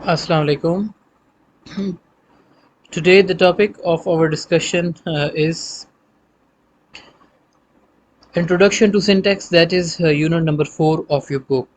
Assalamu alaikum. Today, the topic of our discussion is Introduction to Syntax, that is unit number 4 of your book.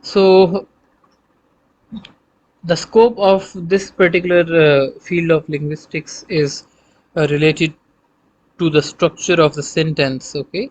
So, the scope of this particular field of linguistics is related to the structure of the sentence. Okay,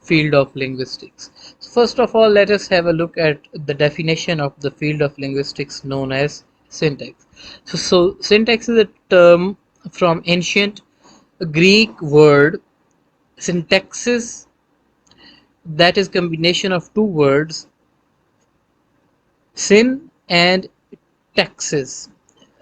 field of linguistics. So first of all, let us have a look at the definition of the field of linguistics known as syntax. So syntax is a term from ancient Greek word syntaxis, that is combination of two words sin and taxes.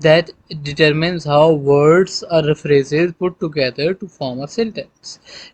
that determines how words or phrases put together to form a sentence.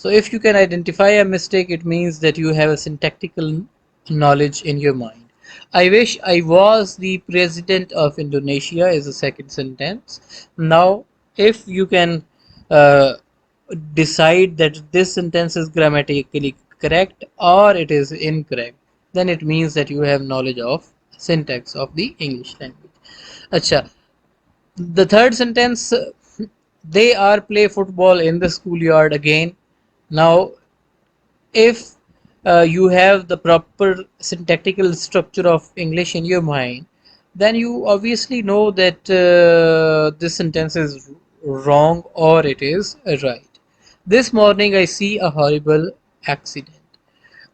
So if you can identify a mistake, it means that you have a syntactical knowledge in your mind. I wish I was the president of Indonesia is the second sentence. Now, if you can uh, decide that this sentence is grammatically correct or it is incorrect, then it means that you have knowledge of syntax of the English language. Acha, the third sentence, they are play football in the schoolyard again. Now, if you have the proper syntactical structure of English in your mind, then you obviously know that this sentence is wrong or it is right. This morning I see a horrible accident.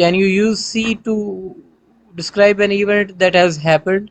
can you use see to describe an event that has happened.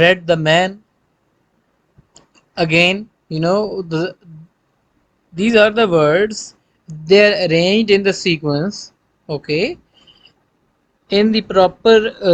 read the man. Again, these are the words, they're arranged in the sequence. Okay, in the proper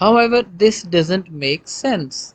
However, this doesn't make sense.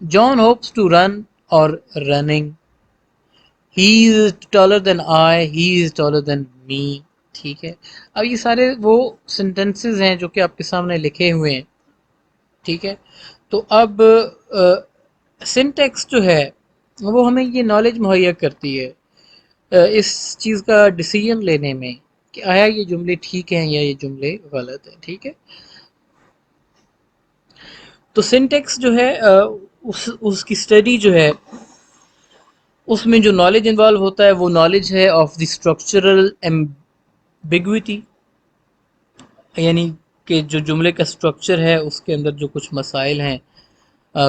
John hopes to run or running. He is taller than I, he is taller than me. ٹھیک ہے. اب یہ سارے وہ sentences ہیں جو کہ آپ کے سامنے لکھے ہوئے ہیں. ٹھیک ہے. تو اب سنٹیکس جو ہے وہ ہمیں یہ نالج مہیا کرتی ہے اس چیز کا ڈیسیژن لینے میں کہ آیا یہ جملے ٹھیک ہیں یا یہ جملے غلط ہیں. ٹھیک ہے. تو سنٹیکس جو ہے اس کی اسٹڈی جو ہے اس میں جو نالج انوالو ہوتا ہے وہ نالج ہے آف دی اسٹرکچرل ایمبیگوٹی، یعنی کہ جو جملے کا اسٹرکچر ہے اس کے اندر جو کچھ مسائل ہیں،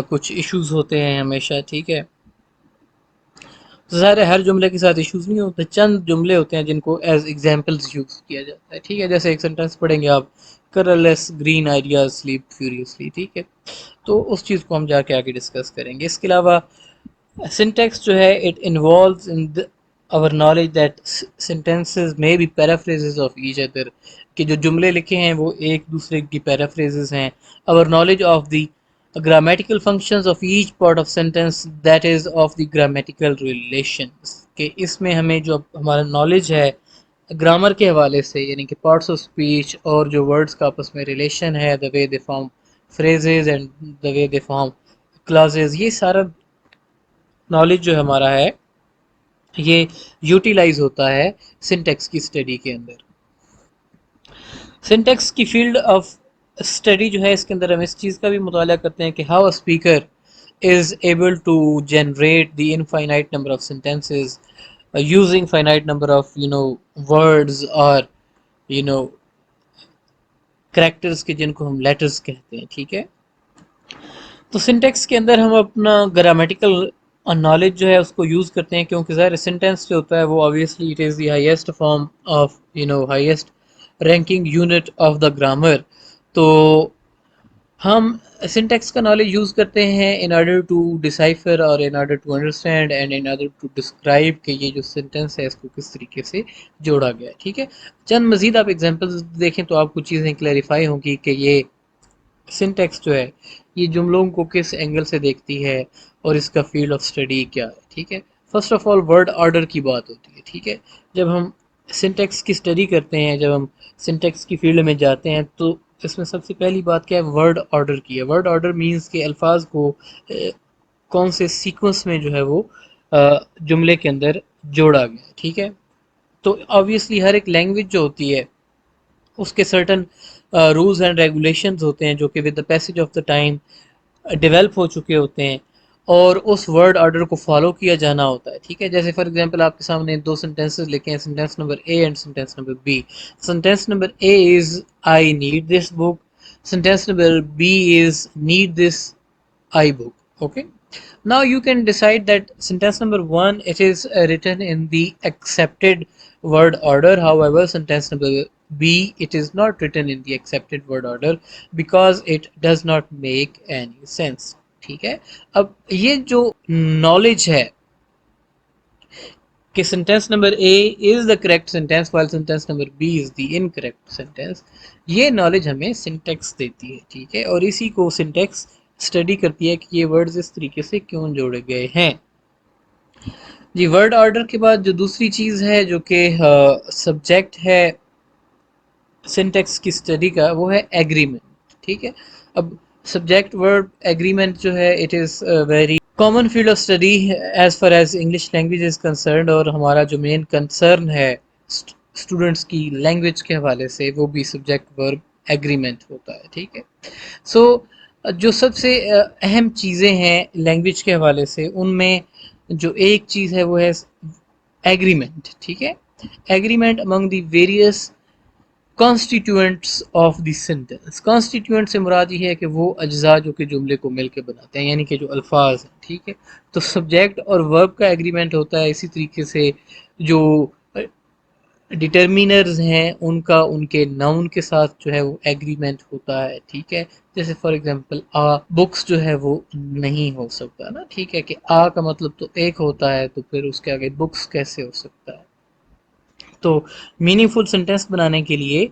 کچھ ایشوز ہوتے ہیں ہمیشہ. ٹھیک ہے. ظاہر ہے ہر جملے کے ساتھ ایشوز نہیں ہوتے، چند جملے ہوتے ہیں جن کو ایز ایگزامپلز یوز کیا جاتا ہے. ٹھیک ہے. جیسے ایک سینٹینس پڑھیں گے آپ، کلرلیس گرین آئیڈیاز سلیپ فیوریسلی. ٹھیک ہے. تو اس چیز کو ہم جا کے آگے ڈسکس کریں گے. اس کے علاوہ syntax جو ہے it involves in our knowledge that sentences may be paraphrases of each other، کہ جو جملے لکھے ہیں وہ ایک دوسرے کی paraphrases ہیں. our knowledge of the grammatical functions of each part of sentence, that is of the grammatical relations، کہ اس میں ہمیں جو ہمارا نالج ہے گرامر کے حوالے سے، یعنی کہ پارٹس آف اسپیچ اور جو ورڈز کا آپس میں ریلیشن ہے، the way they form phrases and the way they form clauses، یہ سارا نالج جو ہمارا ہے یہ یوٹیلائز ہوتا ہے سنٹیکس کی اسٹڈی کے اندر. سنٹیکس کی فیلڈ آف اسٹڈی جو ہے اس کے اندر ہم اس چیز کا بھی مطالعہ کرتے ہیں کہ how a speaker is able to generate the infinite number of sentences using finite number of words or you know characters کے جن کو ہم لیٹرز کہتے ہیں. ٹھیک ہے. تو سنٹیکس کے اندر ہم اپنا گرامیٹیکل نالج جو ہے اس کو یوز کرتے ہیں، کیونکہ ظاہر سنٹینس جو ہوتا ہے وہ obviously it is the highest form of highest ranking unit of the grammar. تو ہم سنٹیکس کا نالج یوز کرتے ہیں in order to decipher اور in order to understand and in order to describe کہ یہ جو سنٹینس ہے اس کو کس طریقے سے جوڑا گیا ہے. ٹھیک ہے. چند مزید آپ ایگزامپلز دیکھیں تو آپ کو چیزیں کلیریفائی ہوں گی کہ یہ سنٹیکس جو ہے یہ جملوں کو کس اینگل سے دیکھتی ہے اور اس کا فیلڈ آف اسٹڈی کیا ہے. ٹھیک ہے. First of all word order کی بات ہوتی ہے. ٹھیک ہے. جب ہم سنٹیکس کی اسٹڈی کرتے ہیں، جب ہم سنٹیکس کی فیلڈ میں جاتے ہیں تو اس میں سب سے پہلی بات کیا ہے، ورڈ آرڈر کی ہے. ورڈ آرڈر مینس کہ الفاظ کو کون سے سیکوینس میں جو ہے وہ جملے کے اندر جوڑا گیا. ٹھیک ہے. تو آبویسلی ہر ایک لینگویج جو ہوتی ہے اس کے سرٹن رولز اینڈ ریگولیشنز ہوتے ہیں جو کہ with the passage of the time develop ہو چکے ہوتے ہیں اور اس ورڈ آرڈر کو فالو کیا جانا ہوتا ہے. ٹھیک ہے. جیسے فار ایگزامپل آپ کے سامنے دو سینٹینسز لکھے ہیں، sentence number a and sentence number be. Sentence number A is I need this book, sentence number be is need this I book. Okay. Now you can decide that sentence number 1 it is written in the accepted word order. However, sentence number B it is not written in the accepted word order because it does not make any sense. ٹھیک ہے. اب یہ جو knowledge ہے کہ sentence number A is the correct sentence while sentence number be is the incorrect sentence, یہ knowledge ہمیں syntax دیتی ہے. ٹھیک ہے. اور اسی کو سنٹیکس اسٹڈی کرتی ہے کہ یہ ورڈز اس طریقے سے کیوں جوڑے گئے ہیں. جی. ورڈ آرڈر کے بعد جو دوسری چیز ہے جو کہ سبجیکٹ ہے سنٹیکس کی اسٹڈی کا وہ ہے ایگریمنٹ. ٹھیک ہے. اب سبجیکٹ ورب ایگریمنٹ جو ہے it is very common field of study as far as English language is concerned, اور ہمارا جو مین کنسرن ہے اسٹوڈنٹس کی لینگویج کے حوالے سے وہ بھی سبجیکٹ ورب ایگریمنٹ ہوتا ہے. ٹھیک ہے. سو جو سب سے اہم چیزیں ہیں لینگویج کے حوالے سے ان میں جو ایک چیز ہے وہ ہے ایگریمنٹ. ٹھیک ہے. Agreement among the various constituents of the sentence. Constituent سے مراد یہ ہے کہ وہ اجزاء جو کہ جملے کو مل کے بناتے ہیں، یعنی کہ جو الفاظ ہیں. ٹھیک ہے. تو سبجیکٹ اور ورب کا ایگریمنٹ ہوتا ہے، اسی طریقے سے جو ڈٹرمینرز ہیں ان کا ان کے ناؤن کے ساتھ جو ہے وہ ایگریمنٹ ہوتا ہے. ٹھیک ہے. جیسے فار ایگزامپل بکس جو ہے وہ نہیں ہو سکتا نا. ٹھیک ہے. کہ کا مطلب تو ایک ہوتا ہے تو پھر اس کے آگے بکس کیسے ہو سکتا ہے. تو میننگ فل سینٹینس بنانے کے لیے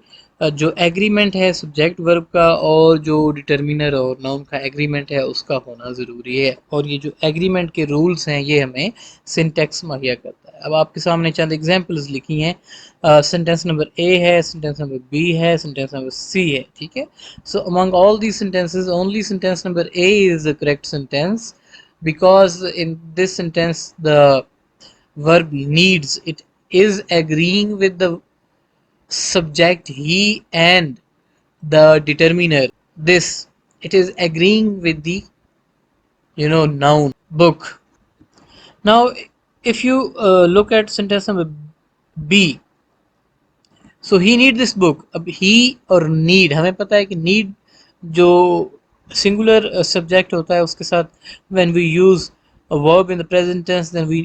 جو ایگریمنٹ ہے سبجیکٹ ورب کا اور جو ڈٹرمینر اور ناؤن کا ایگریمنٹ ہے اس کا ہونا ضروری ہے. اور یہ جو ایگریمنٹ کے رولز ہیں یہ ہمیں سنٹیکس مہیا کرتا ہے. اب آپ کے سامنے چند ایگزامپلز لکھی ہیں. سینٹینس نمبر اے ہے, سینٹینس نمبر بی ہے, سینٹینس نمبر سی ہے, ٹھیک ہے. So among all these sentences only sentence number A is the correct sentence because in this sentence the verb needs it is agreeing with the subject he and the determiner this. It is agreeing with the noun book. Now if you look at sentence number B, so he need this book. اب he اور need ہمیں پتہ ہے کہ need جو singular subject ہوتا ہے اس کے ساتھ when we use a verb in the present tense then we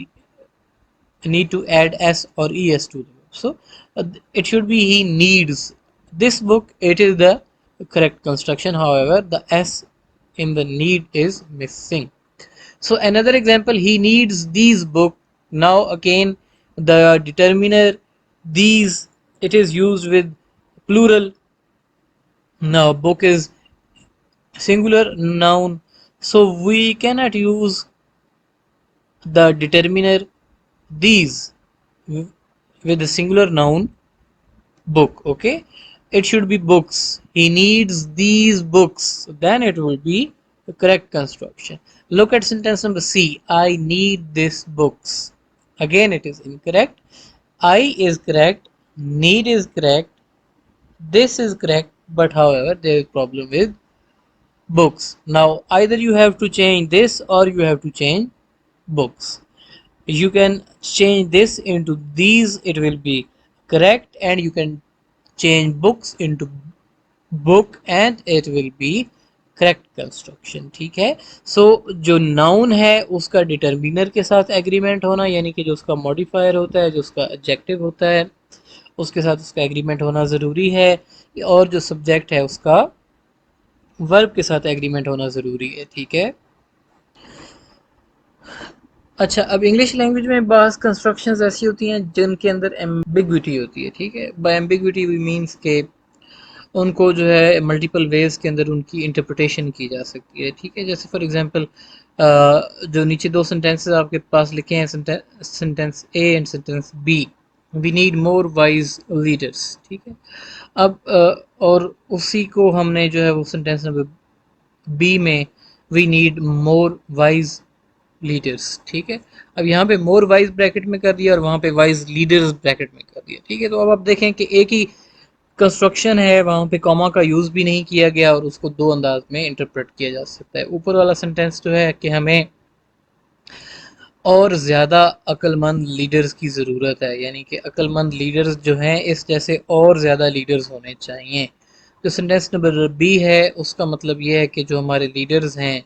need to add s or es to them. So it should be he needs this book. It is the correct construction. However, the s in the need is missing. So another example, he needs these book. Now again the determiner these, it is used with plural. Now book is singular noun, so we cannot use the determiner these with the singular noun book. Okay, it should be books. He needs these books, then it will be the correct construction. Look at sentence number C, I need this books. Again it is incorrect. I is correct, need is correct, this is correct, but however there is problem with books. Now either you have to change this or you have to change books. You can change this into these, it will be correct, and you can change books into book and it will be correct construction. ٹھیک ہے. سو جو noun ہے اس کا ڈٹرمینر کے ساتھ agreement ہونا, یعنی کہ جو اس کا ماڈیفائر ہوتا ہے, جو اس کا ایڈجیکٹو ہوتا ہے, اس کے ساتھ اس کا ایگریمنٹ ہونا ضروری ہے, اور جو سبجیکٹ ہے اس کا ورب کے ساتھ ایگریمنٹ ہونا ضروری ہے. ٹھیک ہے. اچھا, اب انگلش لینگویج میں بعض کنسٹرکشنز ایسی ہوتی ہیں جن کے اندر ایمبیگوٹی ہوتی ہے. ٹھیک ہے. بائی ایمبیگوٹی وی مینس کہ ان کو جو ہے ملٹیپل ویز کے اندر ان کی انٹرپریٹیشن کی جا سکتی ہے. ٹھیک ہے. جیسے فار ایگزامپل جو نیچے دو سینٹینسز آپ کے پاس لکھے ہیں, sentence A and sentence B, we need more wise leaders. ٹھیک ہے. اب اور اسی کو ہم نے جو ہے وہ سینٹینس نمبر بی میں we need more wise leaders. ٹھیک ہے. اب یہاں پہ مور وائز بریکٹ میں کر دیا اور وہاں پہ وائز لیڈرز بریکٹ میں کر دیا. ٹھیک ہے. تو اب آپ دیکھیں کہ ایک ہی کنسٹرکشن ہے, وہاں پہ کاما کا یوز بھی نہیں کیا گیا اور اس کو دو انداز میں انٹرپریٹ کیا جا سکتا ہے. اوپر والا سینٹینس جو ہے کہ ہمیں اور زیادہ عقل مند لیڈرز کی ضرورت ہے, یعنی کہ عقل مند لیڈرز جو ہیں اس جیسے اور زیادہ لیڈرز ہونے چاہیے. جو سینٹینس نمبر بی ہے اس کا مطلب یہ ہے کہ جو ہمارے لیڈرز ہیں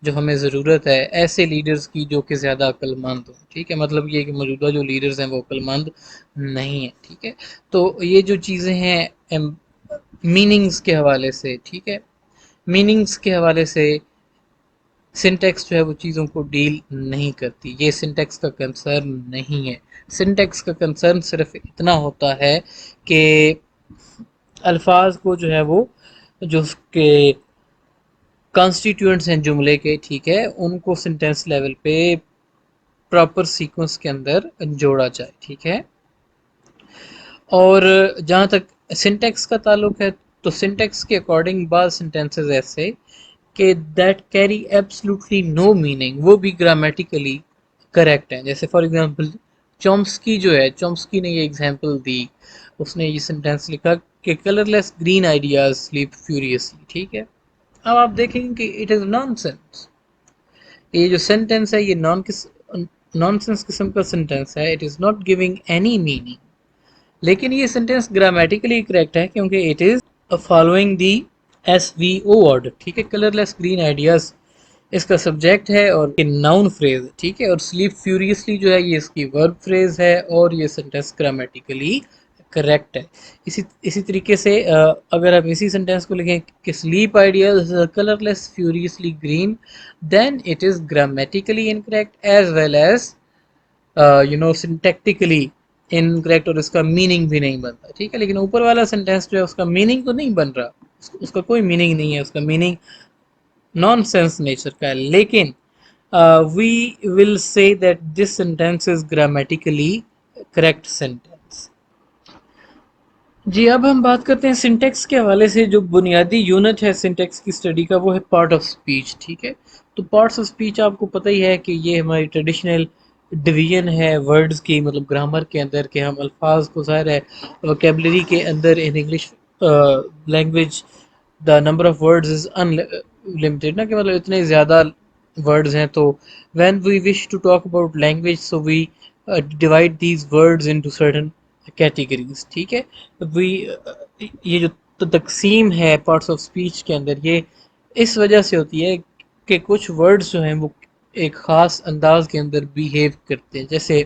جو ہمیں ضرورت ہے ایسے لیڈرز کی جو کہ زیادہ عقل مند ہوں. ٹھیک ہے. مطلب یہ کہ موجودہ جو لیڈرز ہیں وہ عقل مند نہیں ہیں. ٹھیک ہے. تو یہ جو چیزیں ہیں میننگز کے حوالے سے, ٹھیک ہے, میننگز کے حوالے سے سنٹیکس جو ہے وہ چیزوں کو ڈیل نہیں کرتی. یہ سنٹیکس کا کنسرن نہیں ہے. سنٹیکس کا کنسرن صرف اتنا ہوتا ہے کہ الفاظ کو جو ہے وہ جو اس کے کانسٹیٹیوئنٹس ہیں جملے کے, ٹھیک ہے, ان کو سنٹینس لیول پہ پراپر سیکوینس کے اندر جوڑا جائے. ٹھیک ہے. اور جہاں تک سنٹیکس کا تعلق ہے تو سنٹیکس کے اکارڈنگ بعض سنٹینسز ایسے کہ that carry absolutely no meaning وہ بھی گرامیٹیکلی کریکٹ ہیں. جیسے فار ایگزامپل چومسکی جو ہے, چومسکی نے یہ ایگزامپل دی, اس نے یہ سنٹینس لکھا کہ کلر لیس گرین آئیڈیاز سلیپ فیوریسلی. ٹھیک ہے. اب آپ دیکھیں گے کہ اٹ از نان سینس. یہ جو سینٹینس ہے یہ نان سینس قسم کا سینٹینس ہے. It is not giving any meaning. لیکن یہ سینٹینس گرامیٹیکلی کریکٹ ہے کیونکہ it is following the S V O order. ٹھیک ہے. کلر لیس گرین آئیڈیاز اس کا سبجیکٹ ہے اور ناؤن فریز. ٹھیک ہے. اور سلیپ فیوریسلی جو ہے یہ اس کی ورب فریز ہے اور یہ سینٹینس گرامیٹیکلی کریکٹ ہے. اسی طریقے سے اگر آپ اسی سینٹینس کو لکھیں کہ sleep ideas colourless furiously green, then it is grammatically incorrect as well as syntactically incorrect, اور اس کا میننگ بھی نہیں بنتا. ٹھیک ہے. لیکن اوپر والا سینٹینس جو ہے اس کا میننگ تو نہیں بن رہا, اس کا کوئی میننگ نہیں ہے, اس کا میننگ نان سینس نیچر کا ہے. لیکن we will say that this sentence is grammatically correct sentence. جی اب ہم بات کرتے ہیں سنٹیکس کے حوالے سے. جو بنیادی یونٹ ہے سنٹیکس کی اسٹڈی کا وہ ہے پارٹ آف اسپیچ. ٹھیک ہے, تو پارٹس آف اسپیچ آپ کو پتہ ہی ہے کہ یہ ہماری ٹریڈیشنل ڈویژن ہے ورڈز کی, مطلب گرامر کے اندر, کہ ہم الفاظ کو ظاہر ہے ووکیبلری کے اندر in English language the number of words is unlimited نا, کہ مطلب اتنے زیادہ ورڈز ہیں. تو when we wish to talk about language so we divide these words into certain categories. ٹھیک ہے, یہ جو تقسیم ہے پارٹس آف اسپیچ کے اندر, یہ اس وجہ سے ہوتی ہے کہ کچھ ورڈز جو ہیں وہ ایک خاص انداز کے اندر بیہیو کرتے ہیں. جیسے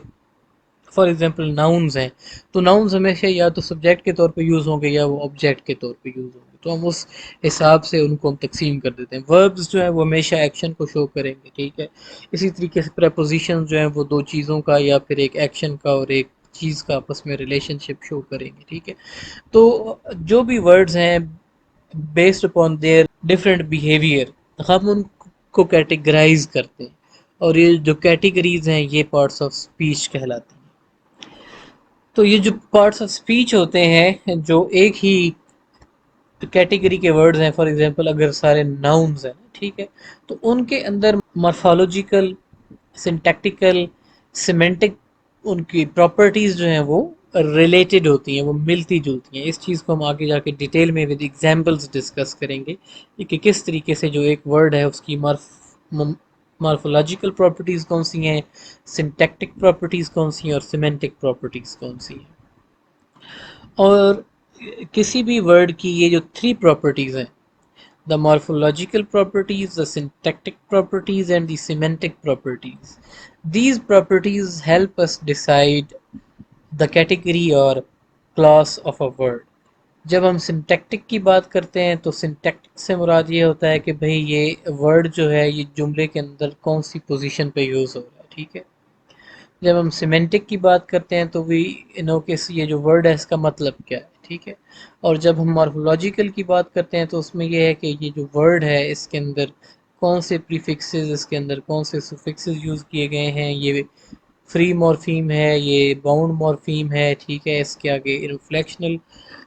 فار ایگزامپل ناؤنز ہیں, تو ناؤنز ہمیشہ یا تو سبجیکٹ کے طور پہ یوز ہوں گے یا وہ آبجیکٹ کے طور پہ یوز ہوں گے, تو ہم اس حساب سے ان کو ہم تقسیم کر دیتے ہیں. وربز جو ہیں وہ ہمیشہ ایکشن کو شو کریں گے. ٹھیک ہے, اسی طریقے سے پریپوزیشن جو ہیں وہ دو چیزوں کا یا پھر ایک ایکشن کا اور ایک چیز کا آپس میں ریلیشن شپ شو کریں گے. ٹھیک ہے, تو جو بھی ورڈز ہیں based upon their different behaviour ہم ان کو کیٹیگرائز کرتے ہیں, اور یہ جو کیٹیگریز ہیں یہ پارٹس آف اسپیچ کہلاتی ہیں. تو یہ جو پارٹس آف اسپیچ ہوتے ہیں جو ایک ہی کیٹیگری کے ورڈز ہیں, فار ایگزامپل اگر سارے ناؤنز ہیں, ٹھیک ہے, تو ان کے اندر مارفالوجیکل, سنٹیکٹیکل, سیمنٹک ان کی پراپرٹیز جو ہیں وہ ریلیٹڈ ہوتی ہیں, وہ ملتی جلتی ہیں. اس چیز کو ہم آگے جا کے ڈیٹیل میں ود ایگزامپلس ڈسکس کریں گے کہ کس طریقے سے جو ایک ورڈ ہے اس کی مارفولوجیکل پراپرٹیز کون سی ہیں, سنٹیکٹک پراپرٹیز کون سی ہیں, اور سیمنٹک پراپرٹیز کون سی ہیں. اور کسی بھی ورڈ کی یہ جو 3 پراپرٹیز ہیں, the morphological properties, the syntactic properties and the semantic properties, these properties help us decide the category or class of a word. جب ہم سنٹیکٹک کی بات کرتے ہیں تو سنٹیکٹک سے مراد یہ ہوتا ہے کہ بھئی یہ ورڈ جو ہے یہ جملے کے اندر کون سی پوزیشن پہ یوز ہو رہا ہے. ٹھیک ہے, جب ہم سیمنٹک کی بات کرتے ہیں تو وی نو کہ یہ جو ورڈ ہے اس کا مطلب کیا ہے. ٹھیک ہے, اور جب ہم مارفولوجیکل کی بات کرتے ہیں تو اس میں یہ ہے کہ یہ جو ورڈ ہے اس کے اندر کون سے پریفکسز, اس کے اندر کون سے سفکسز یوز کیے گئے ہیں, یہ فری مورفیم ہے, یہ باؤنڈ مورفیم ہے. ٹھیک ہے, اس کے آگے انفلیکشنل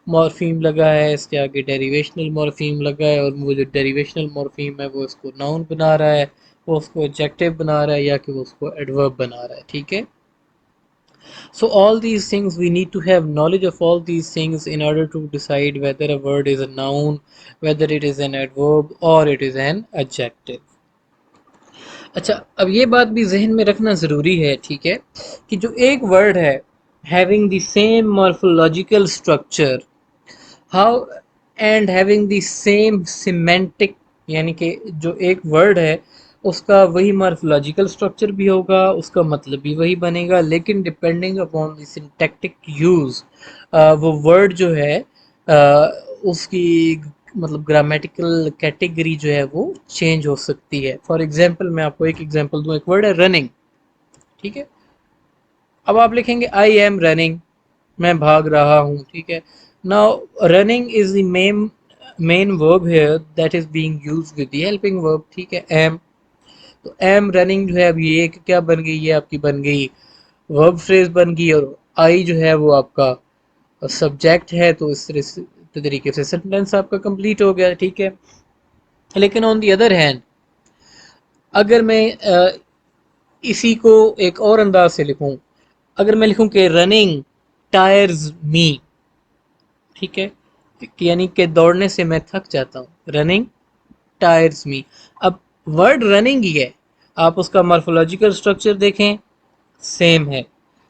مورفیم لگا ہے, اس کے آگے ڈیریویشنل مورفیم لگا ہے, اور وہ جو ڈیریویشنل مورفیم ہے وہ اس کو ناؤن بنا رہا ہے, وہ اس کو ایڈجیکٹو بنا رہا ہے, یا کہ وہ اس کو ایڈورب بنا رہا ہے. ٹھیک ہے, so all these things we need to have knowledge of all these things in order to decide whether a word is a noun, whether it is an adverb or it is an adjective. اچھا, اب یہ بات بھی ذہن میں رکھنا ضروری ہے, ٹھیک ہے, کہ جو ایک ورڈ ہے having the same morphological structure how and having the same semantic, یعنی کہ جو ایک ورڈ ہے اس کا وہی مارفولوجیکل اسٹرکچر بھی ہوگا, اس کا مطلب بھی وہی بنے گا, لیکن depending upon the syntactic use وہ ورڈ جو ہے اس کی مطلب گرامیٹیکل کیٹیگری جو ہے وہ چینج ہو سکتی ہے. فار ایگزامپل میں آپ کو ایک ایگزامپل دوں, ایک ورڈ ہے رننگ. ٹھیک ہے, اب آپ لکھیں گے آئی ایم رننگ, میں بھاگ رہا ہوں. ٹھیک ہے, now running is the main verb here that is being used with the helping verb. ٹھیک ہے, am, تو ایم رننگ جو ہے اب یہ کیا بن گئی, یہ آپ کی بن گئی ورب فریز بن گئی, اور آئی جو ہے وہ آپ کا سبجیکٹ ہے, تو اس طریقے سے سینٹینس آپ کا کمپلیٹ ہو گیا. ٹھیک ہے, لیکن آن دی ادر ہینڈ اگر میں اسی کو ایک اور انداز سے لکھوں, اگر میں لکھوں کہ رننگ ٹائرز می, ٹھیک ہے, یعنی کہ دوڑنے سے میں تھک جاتا ہوں, رننگ ٹائرز می. اب ورڈ رننگ ہی ہے, آپ اس کا مارفولوجیکل اسٹرکچر دیکھیں سیم ہے,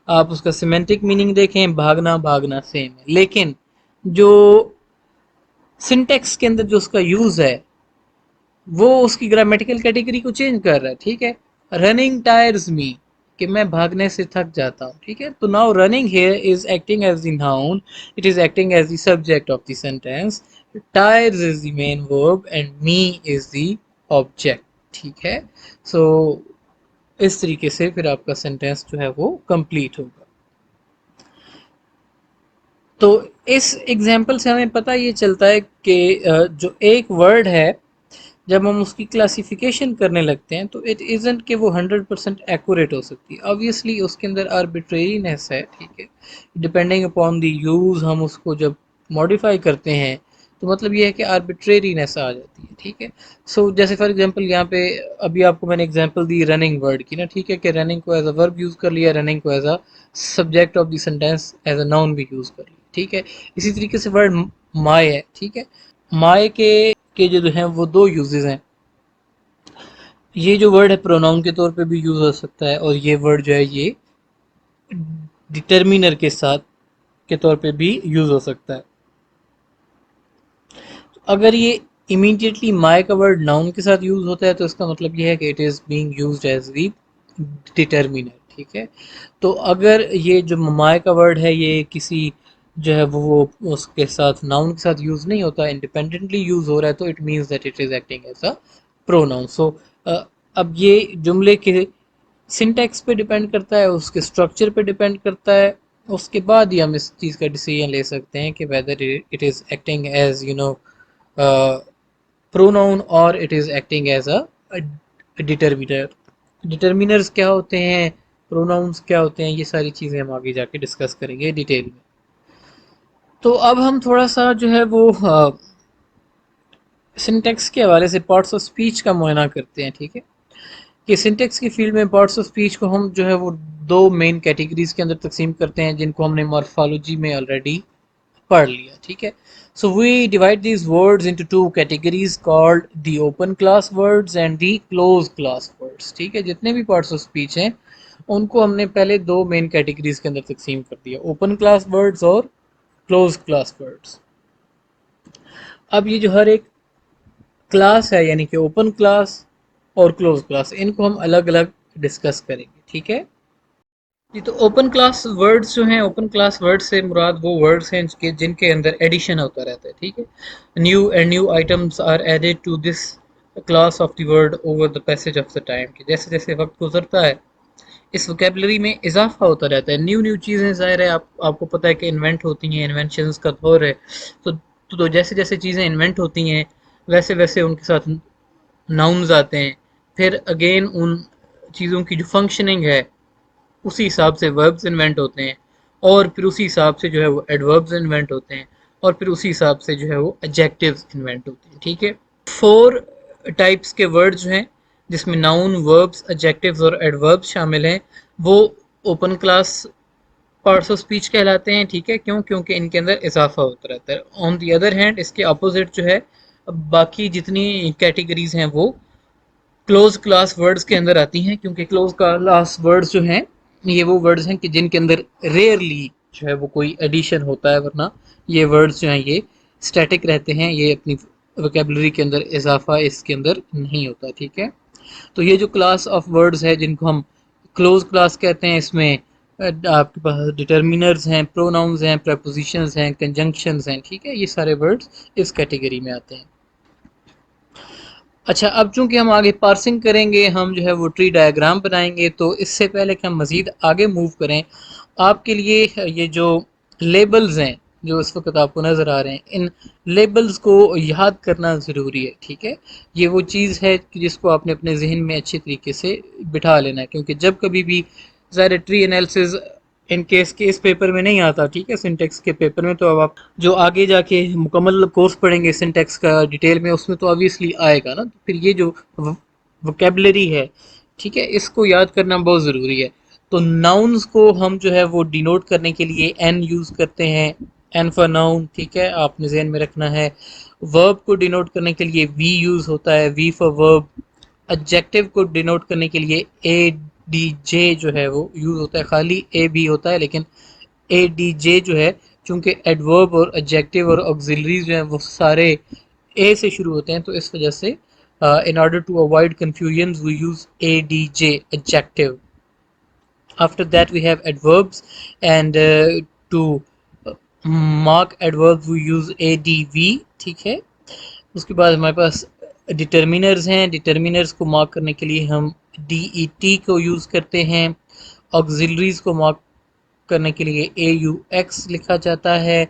آپ اس کا سیمنٹک میننگ دیکھیں بھاگنا بھاگنا سیم ہے, لیکن جو سنٹیکس کے اندر جو اس کا یوز ہے وہ اس کی گرامیٹیکل کیٹیگری کو چینج کر رہا ہے. ٹھیک ہے, رننگ ٹائرز می, کہ میں بھاگنے سے تھک جاتا ہوں. ٹھیک ہے, تو now running here is acting as the noun, it is acting as the subject of the sentence, tires is the main verb and me is the object. ٹھیک ہے, سو اس طریقے سے پھر آپ کا سینٹینس جو ہے وہ کمپلیٹ ہوگا. تو اس ایگزامپل سے ہمیں پتہ یہ چلتا ہے کہ جو ایک ورڈ ہے جب ہم اس کی کلاسیفیکیشن کرنے لگتے ہیں تو اٹ ایزنٹ کہ وہ 100% ایکوریٹ ہو سکتی ہے. آبویسلی اس کے اندر آربیٹرینیس ہے، ٹھیک ہے، ڈپینڈنگ اپون دی یوز ہم اس کو جب ماڈیفائی کرتے ہیں تو مطلب یہ ہے کہ آربیٹرینیس آ جاتی ہے، ٹھیک ہے. سو جیسے فار ایگزامپل یہاں پہ ابھی آپ کو میں نے ایگزامپل دی رننگ ورڈ کی نا، ٹھیک ہے، کہ رننگ کو ایز اے ورب یوز کر لیا، رننگ کو as a subject of the sentence as a noun بھی یوز کر لیا، ٹھیک ہے. اسی طریقے سے ورڈ مائے ہے، ٹھیک ہے. مائے کے جو ہیں وہ دو یوزز ہیں. یہ جو ورڈ ہے پروناؤن کے طور پہ بھی یوز ہو سکتا ہے، اور یہ ورڈ جو ہے یہ ڈٹرمینر کے ساتھ کے طور پہ بھی یوز ہو سکتا ہے. اگر یہ امیڈیٹلی مائی کا ورڈ ناؤن کے ساتھ یوز ہوتا ہے تو اس کا مطلب یہ ہے کہ it is being used as the determiner, ٹھیک ہے. تو اگر یہ جو مائی کا ورڈ ہے یہ کسی جو ہے وہ اس کے ساتھ ناؤن کے ساتھ یوز نہیں ہوتا، انڈیپینڈنٹلی یوز ہو رہا ہے، تو it means that it is acting as a pronoun. So اب یہ جملے کے سنٹیکس پہ ڈیپینڈ کرتا ہے، اس کے اسٹرکچر پہ ڈیپینڈ کرتا ہے. اس کے بعد ہی ہم اس چیز کا ڈیسیژن لے سکتے ہیں کہ whether it is acting as pronoun or it is acting as a determiner. ڈٹرمینرز کیا ہوتے ہیں، پروناؤنس کیا ہوتے ہیں، یہ ساری چیزیں ہم آگے جا کے ڈسکس کریں گے ڈیٹیل میں. تو اب ہم تھوڑا سا جو ہے وہ سنٹیکس کے حوالے سے پارٹس آف اسپیچ کا معائنہ کرتے ہیں، ٹھیک ہے. کہ سنٹیکس کی فیلڈ میں پارٹس آف اسپیچ کو ہم جو ہے وہ دو مین کیٹیگریز کے اندر تقسیم کرتے ہیں، جن کو ہم نے مورفالوجی میں آلریڈی پڑھ لیا، ٹھیک ہے. So we divide these words into two categories called the open class words and the close class words, ٹھیک ہے. جتنے بھی پارٹس آف اسپیچ ہیں ان کو ہم نے پہلے دو مین کیٹیگریز کے اندر تقسیم کر دیا، اوپن کلاس ورڈز اور کلوز کلاس ورڈز. اب یہ جو ہر ایک کلاس ہے یعنی کہ اوپن کلاس اور کلوز کلاس، ان کو ہم الگ الگ ڈسکس کریں گے، ٹھیک ہے. جی تو اوپن کلاس ورڈز جو ہیں، اوپن کلاس ورڈ سے مراد وہ ورڈز ہیں جن کے اندر ایڈیشن ہوتا رہتا ہے، ٹھیک ہے. New items are added to this class of the word over the passage of the time, کہ جیسے جیسے وقت گزرتا ہے اس وکیبلری میں اضافہ ہوتا رہتا ہے. نیو چیزیں ظاہر ہے آپ کو پتہ ہے کہ انوینٹ ہوتی ہیں، انوینشنز کا دور ہے. تو جیسے جیسے چیزیں انوینٹ ہوتی ہیں ویسے ویسے ان کے ساتھ ناؤنز آتے ہیں، پھر اگین ان چیزوں کی جو فنکشننگ ہے اسی حساب سے وربز انوینٹ ہوتے ہیں، اور پھر اسی حساب سے جو ہے وہ ایڈوربز انوینٹ ہوتے ہیں، اور پھر اسی حساب سے جو ہے وہ ایڈجیکٹیوز انوینٹ ہوتے ہیں، ٹھیک ہے. 4 ٹائپس کے ورڈ جو ہیں جس میں ناؤن، وربز، ایڈجیکٹیوز اور ایڈوربز شامل ہیں، وہ open class parts of speech کہلاتے ہیں، ٹھیک ہے. کیونکہ ان کے اندر اضافہ ہوتا رہتا ہے. آن دی ادر ہینڈ اس کے اپوزٹ جو ہے باقی جتنی کیٹیگریز ہیں وہ کلوز کلاس ورڈز کے اندر آتی ہیں، کیونکہ کلوز کلاس ورڈز جو ہیں یہ وہ ورڈز ہیں کہ جن کے اندر ریئرلی جو ہے وہ کوئی ایڈیشن ہوتا ہے، ورنہ یہ ورڈز جو ہیں یہ اسٹیٹک رہتے ہیں، یہ اپنی وکیبلری کے اندر اضافہ اس کے اندر نہیں ہوتا، ٹھیک ہے. تو یہ جو کلاس آف ورڈز ہے جن کو ہم کلوز کلاس کہتے ہیں، اس میں آپ کے پاس ڈٹرمینرز ہیں، پروناؤنز ہیں، پریپوزیشنز ہیں، کنجنکشنز ہیں، ٹھیک ہے. یہ سارے ورڈز اس کیٹیگری میں آتے ہیں. اچھا اب چونکہ ہم آگے پارسنگ کریں گے، ہم جو ہے وہ ٹری ڈائیگرام بنائیں گے، تو اس سے پہلے کہ ہم مزید آگے موو کریں، آپ کے لیے یہ جو لیبلز ہیں جو اس وقت آپ کو نظر آ رہے ہیں، ان لیبلز کو یاد کرنا ضروری ہے، ٹھیک ہے. یہ وہ چیز ہے جس کو آپ نے اپنے ذہن میں اچھے طریقے سے بٹھا لینا ہے، کیونکہ جب کبھی بھی ظاہر ٹری انالیسز ان کیس کے اس پیپر میں نہیں آتا، ٹھیک ہے، سنٹیکس کے پیپر میں، تو اب آپ جو آگے جا کے مکمل کورس پڑھیں گے سنٹیکس کا ڈیٹیل میں، اس میں تو آبویسلی آئے گا نا. پھر یہ جو وکیبلری ہے، ٹھیک ہے، اس کو یاد کرنا بہت ضروری ہے. تو ناؤنز کو ہم جو ہے وہ ڈینوٹ کرنے کے لیے این یوز کرتے ہیں، این فار ناؤن، ٹھیک ہے، آپ نے ذہن میں رکھنا ہے. ورب کو ڈینوٹ کرنے کے لیے وی یوز ہوتا ہے، وی فار ورب. ایڈجیکٹیو کو ڈینوٹ کرنے کے لیے اے ڈی جے جو ہے وہ یوز ہوتا ہے، خالی اے بھی ہوتا ہے لیکن اے ڈی جے جو ہے، چونکہ ایڈورب اور ایڈجیکٹیو اور آکسیلریز جو ہیں وہ سارے اے سے شروع ہوتے ہیں، تو اس وجہ سے in order to avoid confusions we use adj adjective. After that we have adverbs, and to mark adverbs we use adv، ٹھیک ہے. اس کے بعد ہمارے پاس ڈٹرمینرز ہیں، ڈٹرمینرز کو مارک کرنے کے لیے ہم ڈی ای ٹی کو یوز کرتے ہیں. آکسیلریز کو مارک کرنے کے لیے اے یو ایکس لکھا جاتا ہے.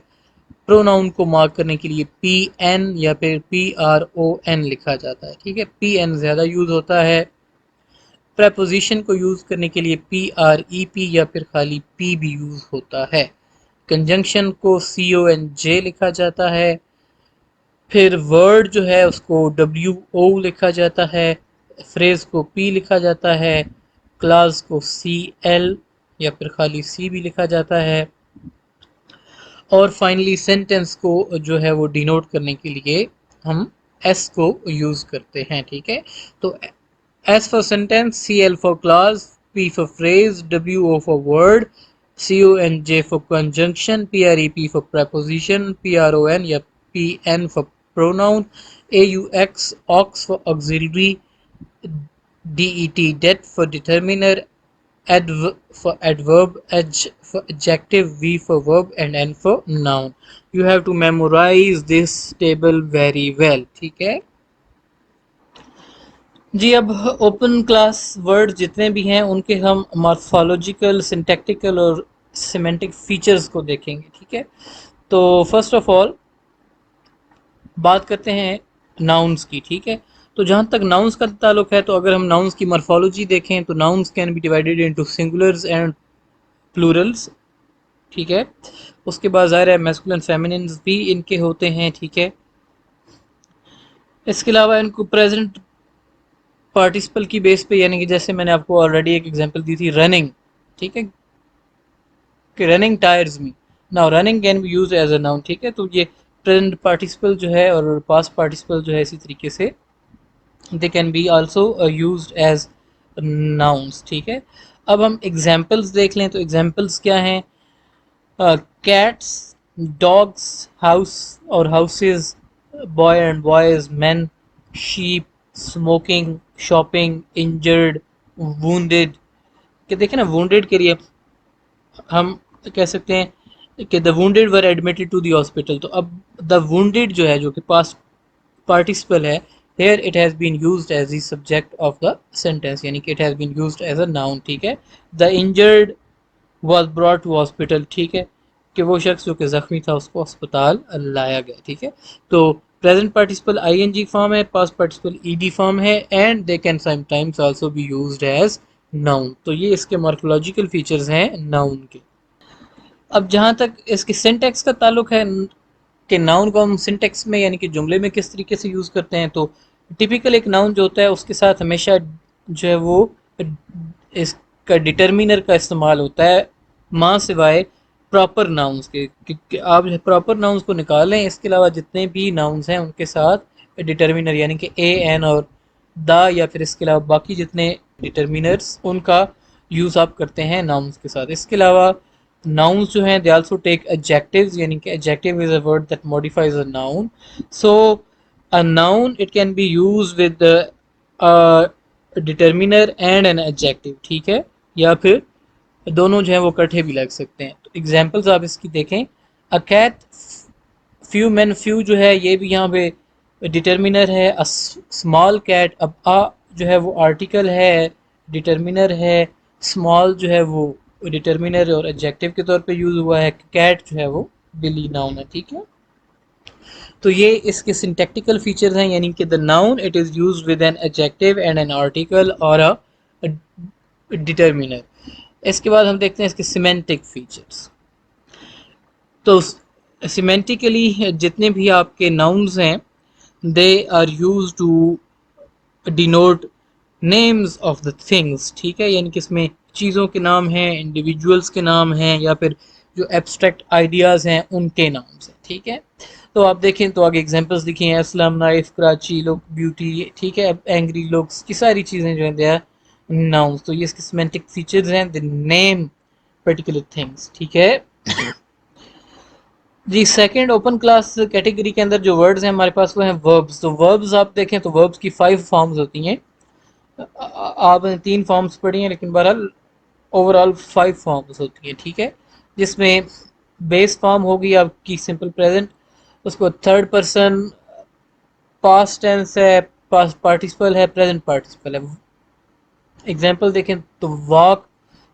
پروناؤن کو مارک کرنے کے لیے پی این یا پھر پی آر او این لکھا جاتا ہے، ٹھیک ہے، پی این زیادہ یوز ہوتا ہے۔ پریپوزیشن کو یوز کرنے کے لیے پی آر ای پی یا پھر خالی پی بھی یوز ہوتا ہے۔ کنجنکشن کو سی او این جے لکھا جاتا ہے۔ پھر ورڈ جو ہے اس کو ڈبلیو او لکھا جاتا ہے، فریز کو پی لکھا جاتا ہے، کلاس کو سی ایل یا پھر خالی سی بھی لکھا جاتا ہے، اور فائنلی سینٹینس کو جو ہے وہ ڈینوٹ کرنے کے لیے ہم ایس کو یوز کرتے ہیں، ٹھیک ہے۔ تو S for sentence, C L for class, P for phrase, W O for word, C O N J for conjunction, P R E P for preposition, P R O N یا P N for pronoun, AUX aux for auxiliary, DET det for determiner, adv for adverb, edge for adjective, V for verb and N for noun. You have to memorize this table very well. ٹھیک ہے جی۔ اب open class word جتنے بھی ہیں ان کے ہم مارفالوجیکل، سنٹیکٹیکل اور سیمنٹک features کو دیکھیں گے، ٹھیک ہے۔ تو فرسٹ آف آل بات کرتے ہیں ناؤنس کی، ٹھیک ہے۔ تو جہاں تک ناؤنس کا تعلق ہے، تو اگر ہم ناؤنس کی مارفالوجی دیکھیں تو nouns can be divided into singulars and plurals, ٹھیک ہے۔ اس کے بعد ظاہر ہے میسکولن فیمیننز بھی ان کے ہوتے ہیں، ٹھیک ہے۔ اس کے علاوہ ان کو پریزنٹ پارٹیسپل کی بیس پہ، یعنی کہ جیسے میں نے آپ کو آلریڈی ایک ایگزامپل دی تھی رننگ، ٹھیک ہے، کہ running tires me, now running can be use as a noun, ٹھیک ہے۔ تو یہ پریزنٹ پارٹیسپل جو ہے اور پاسٹ پارٹیسپل جو ہے اسی طریقے سے they can be also used as nouns, ٹھیک ہے۔ اب ہم ایگزامپلس دیکھ لیں تو ایگزامپلس کیا ہیں؟ کیٹس، ڈاگس، ہاؤس اور houses, boy and boys, men, sheep, smoking, shopping, injured, wounded, کہ دیکھیں نا وونڈیڈ کے لیے ہم کہہ سکتے ہیں کہ the wounded were admitted to the hospital. تو اب دا وونڈیڈ جو ہے جو کہ پاسٹ پارٹیسپل ہے، here it has been used as the subject of the sentence، یعنی کہ it has been used as a noun، ٹھیک ہے۔ the injured was brought to hospital، ٹھیک ہے، کہ وہ شخص جو کہ زخمی تھا اس کو اسپتال لایا گیا، ٹھیک ہے۔ تو present participle ing form ہے، past participle ed form ہے، and they can sometimes also be used as noun۔ تو یہ اس کے مارفولوجیکل فیچرز ہیں noun کے۔ اب جہاں تک اس کے سینٹیکس کا تعلق ہے کہ ناؤن کو ہم سنٹیکس میں یعنی کہ جملے میں کس طریقے سے یوز کرتے ہیں، تو ٹپیکل ایک ناؤن جو ہوتا ہے اس کے ساتھ ہمیشہ جو ہے وہ اس کا ڈٹرمینر کا استعمال ہوتا ہے، ماں سوائے پراپر ناؤنس کے، کہ آپ پراپر ناؤنس کو نکال لیں، اس کے علاوہ جتنے بھی ناؤنس ہیں ان کے ساتھ ڈٹرمینر یعنی کہ اے این اور دا یا پھر اس کے علاوہ باقی جتنے ڈٹرمینرز ان کا یوز آپ کرتے ہیں ناؤنس کے ساتھ۔ اس کے علاوہ nouns جو ہیں they also take adjectives، یعنی کہ adjective is a word that modifies a noun، so a noun it can be used with a determiner and an adjective، ٹھیک ہے، یا پھر دونوں جو ہیں وہ کٹھے بھی لگ سکتے ہیں۔ تو ایگزامپلز آپ اس کی دیکھیں، a cat، few men، few جو ہے یہ بھی یہاں پہ ڈٹرمینر ہے، a small cat، اب جو ہے وہ آرٹیکل ہے، ڈٹرمینر ہے، small جو ہے وہ ڈٹرمینر اور ایڈجیکٹیو کے طور پہ یوز ہوا ہے، کیٹ جو ہے وہ بلی ناؤن ہے، ٹھیک ہے۔ تو یہ اس کے سنٹیکٹیکل فیچرز ہیں، یعنی کہ the noun it is used with an adjective and an article or a determiner۔ اس کے بعد ہم دیکھتے ہیں اس کے سیمنٹک فیچرز۔ تو سیمنٹیکلی جتنے بھی آپ کے ناؤنز ہیں they are used to denote names of the things، ٹھیک ہے، یعنی کہ اس میں چیزوں کے نام ہیں، انڈیویجولس کے نام ہیں، یا پھر جو ایبسٹریکٹ آئیڈیاز ہیں ان کے نام سے، ٹھیک ہے۔ تو آپ دیکھیں تو آگے ایگزامپلس لکھی ہیں، اسلم، نائف، کراچی، لوگ، بیوٹی، ٹھیک ہے، اینگری، لوگس کی ساری چیزیں جو ہیں دے آر ناؤنس۔ تو یہ اس کے سیمنٹک فیچرز ہیں، دی نیم پرٹیکولر تھنگس، ٹھیک ہے جی۔ سیکنڈ اوپن کلاس کیٹیگری کے اندر جو ورڈز ہیں ہمارے پاس وہ ہیں وربز۔ تو وربز آپ دیکھیں تو وربز کی 5 فارمز ہوتی ہیں، آپ نے 3 فارمز پڑھی ہیں لیکن بہرحال اوور آل 5 فارمز ہوتی ہیں، ٹھیک ہے، جس میں بیس فارم ہوگی آپ کی سمپل پریزنٹ، اس کو تھرڈ پرسن، پاسٹ ٹینس ہے، پاسٹ پارٹیسپل ہے، پریزنٹ پارٹیسپل ہے۔ ایگزامپل دیکھیں تو واک،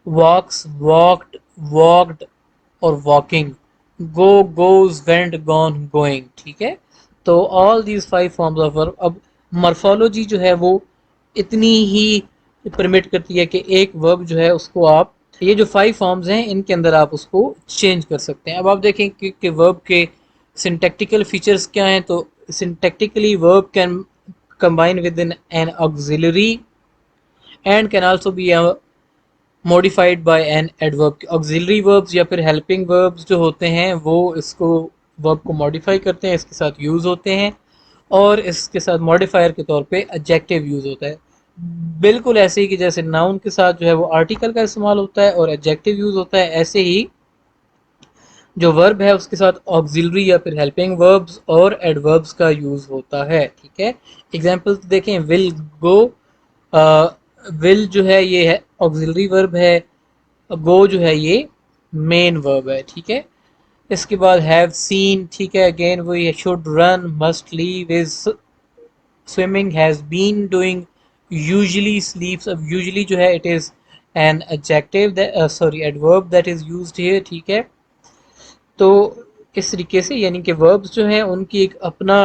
واکس، واکڈ، واکڈ اور walking, go, goes, went, gone, going. ٹھیک ہے، تو all these 5 forms of verb. اب morphology جو ہے وہ اتنی ہی پرمٹ کرتی ہے کہ ایک verb جو ہے اس کو آپ یہ جو 5 فارمز ہیں ان کے اندر آپ اس کو چینج کر سکتے ہیں. اب آپ دیکھیں کہ verb کے syntactical features کیا ہیں. تو syntactically verb can combine within an auxiliary and can also be modified by an adverb. auxiliary verbs یا پھر helping verbs جو ہوتے ہیں وہ اس کو verb کو modify کرتے ہیں، اس کے ساتھ یوز ہوتے ہیں، اور اس کے ساتھ modifier کے طور پہ adjective یوز ہوتا ہے. بالکل ایسے ہی کہ جیسے noun کے ساتھ جو ہے وہ article کا استعمال ہوتا ہے اور adjective یوز ہوتا ہے، ایسے ہی جو verb ہے اس کے ساتھ auxiliary یا پھر helping verbs اور adverbs کا یوز ہوتا ہے. ٹھیک ہے، ایگزامپل دیکھیں. will go، will جو ہے یہ ہے auxiliary verb ہے، go جو ہے یہ مین verb ہے. ٹھیک ہے، اس کے بعد have seen. ٹھیک ہے، اگین وہی ہے should run must leave is swimming has been doing usually sleeps. اب usually جو ہے it is an adjective that sorry adverb that is used here. ٹھیک ہے، تو اس طریقے سے یعنی کہ verbs جو ہیں ان کی ایک اپنا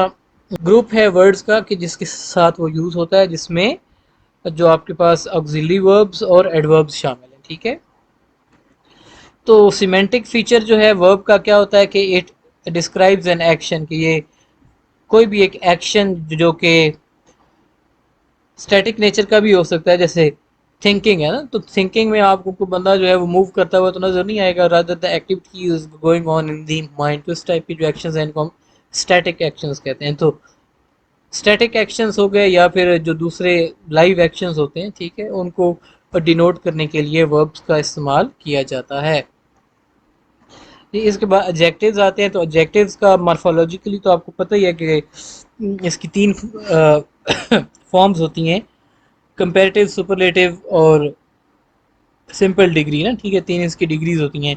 گروپ ہے ورڈز کا کہ جس کے ساتھ وہ یوز ہوتا ہے، جس میں جو آپ کے پاس auxiliary verbs اور adverbs شامل ہیں. ٹھیک ہے، تو سیمینٹک فیچر جو ہے ورب کا کیا ہوتا ہے کہ اٹ ڈسکرائبز این ایکشن، کہ یہ کوئی بھی ایک ایکشن جو کہ اسٹیٹک نیچر کا بھی ہو سکتا ہے، جیسے تھنکنگ ہے نا. تو تھنکنگ میں آپ کو کوئی بندہ جو ہے وہ موو کرتا ہوا تو نظر نہیں آئے گا، rather the activity is going on in the mind. تو اس ٹائپ کی جو ایکشنز ہیں ان کو ہم اسٹیٹک ایکشنز کہتے ہیں. تو اسٹیٹک ایکشنز ہو گئے یا پھر جو دوسرے لائیو ایکشنز ہوتے ہیں، ٹھیک ہے، ان کو ڈینوٹ کرنے کے لیے وربس کا استعمال کیا جاتا ہے. اس کے بعد ایڈجیکٹیوز آتے ہیں. تو ایڈجیکٹیوز کا مارفولوجیکلی تو آپ کو پتہ ہی ہے کہ اس کی 3 فارمز ہوتی ہیں: کمپیریٹیو، سپرلیٹیو اور سمپل ڈگری نا. ٹھیک ہے، 3 اس کی ڈگریز ہوتی ہیں.